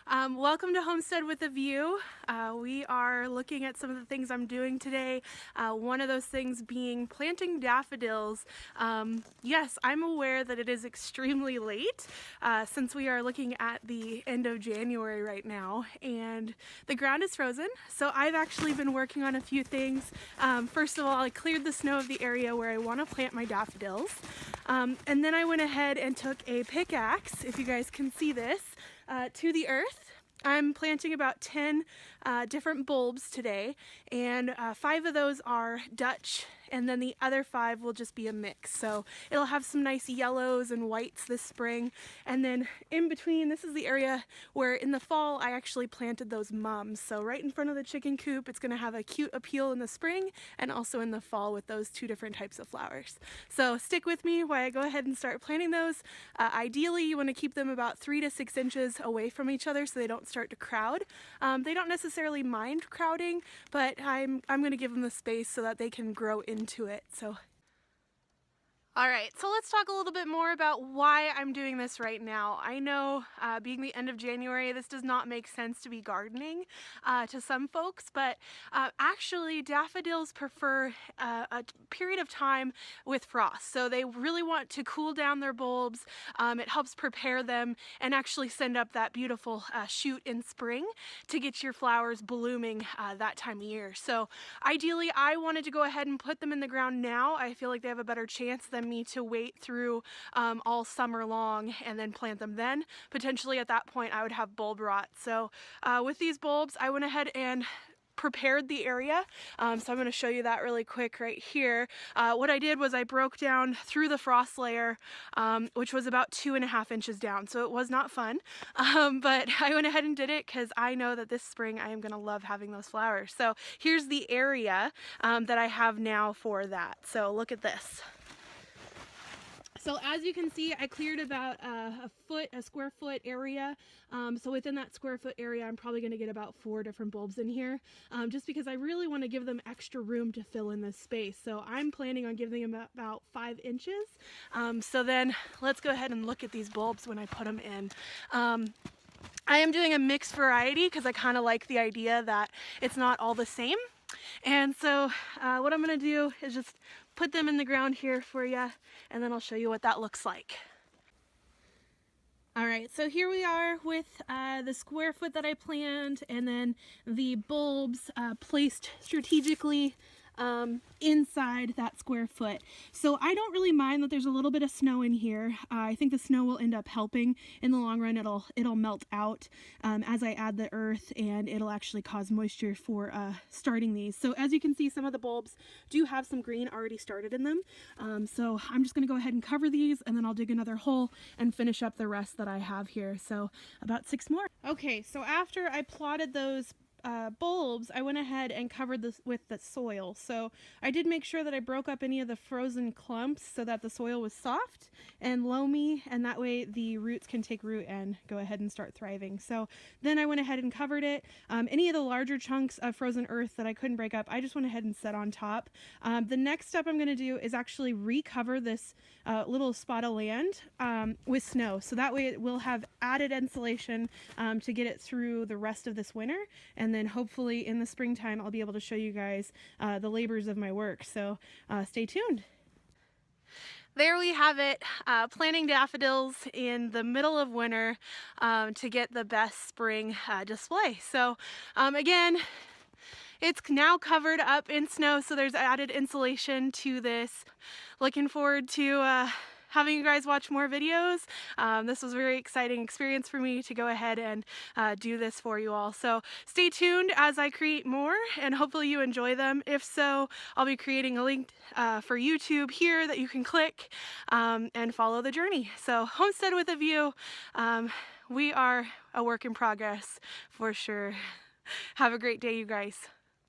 Welcome to Homestead with a View. We are looking at some of the things I'm doing today. One of those things being planting daffodils. Yes, I'm aware that it is extremely late since we are looking at the end of January right now and the ground is frozen. So I've actually been working on a few things. First of all, I cleared the snow of the area where I want to plant my daffodils. And then I went ahead and took a pickaxe, if you guys can see this, to the earth. I'm planting about 10 different bulbs today, and 5 of those are Dutch, and then the other 5 will just be a mix. So it'll have some nice yellows and whites this spring, and then in between, this is the area where in the fall I actually planted those mums. So right in front of the chicken coop, it's going to have a cute appeal in the spring and also in the fall with those 2 different types of flowers. So stick with me while I go ahead and start planting those. Ideally, you want to keep them about 3 to 6 inches away from each other so they don't start to crowd. They don't necessarily mind crowding, but I'm going to give them the space so that they can grow into it. Alright, so let's talk a little bit more about why I'm doing this right now. I know being the end of January, this does not make sense to be gardening to some folks, but actually daffodils prefer a period of time with frost. So they really want to cool down their bulbs. It helps prepare them and actually send up that beautiful shoot in spring to get your flowers blooming that time of year. So ideally, I wanted to go ahead and put them in the ground now. I feel like they have a better chance than me to wait through all summer long and then plant them then. Potentially at that point I would have bulb rot. So with these bulbs I went ahead and prepared the area. So I'm going to show you that really quick right here. What I did was I broke down through the frost layer, which was about 2.5 inches down. So it was not fun, but I went ahead and did it because I know that this spring I am going to love having those flowers. So here's the area that I have now for that. So look at this. So as you can see, I cleared about a square foot area. So within that square foot area, I'm probably going to get about 4 different bulbs in here, just because I really want to give them extra room to fill in this space. So I'm planning on giving them about 5 inches. So then let's go ahead and look at these bulbs when I put them in. I am doing a mixed variety because I kind of like the idea that it's not all the same. And so what I'm going to do is just put them in the ground here for you, and then I'll show you what that looks like. Alright, so here we are with the square foot that I planned, and then the bulbs placed strategically inside that square foot. So I don't really mind that there's a little bit of snow in here. I think the snow will end up helping in the long run. It'll melt out as I add the earth, and it'll actually cause moisture for starting these. So as you can see, some of the bulbs do have some green already started in them. So I'm just going to go ahead and cover these, and then I'll dig another hole and finish up the rest that I have here. So about 6 more. Okay, so after I plotted those bulbs, I went ahead and covered this with the soil. So I did make sure that I broke up any of the frozen clumps so that the soil was soft and loamy, and that way the roots can take root and go ahead and start thriving. So then I went ahead and covered it. Any of the larger chunks of frozen earth that I couldn't break up, I just went ahead and set on top. The next step I'm going to do is actually recover this little spot of land with snow. So that way it will have added insulation to get it through the rest of this winter, and then hopefully in the springtime I'll be able to show you guys the labors of my work. So stay tuned. There we have it, planting daffodils in the middle of winter to get the best spring display. So again, it's now covered up in snow, so there's added insulation to this. Looking forward to having you guys watch more videos. This was a very exciting experience for me to go ahead and do this for you all. So stay tuned as I create more, and hopefully you enjoy them. If so, I'll be creating a link for YouTube here that you can click and follow the journey. So Homestead with a View, we are a work in progress for sure. Have a great day, you guys.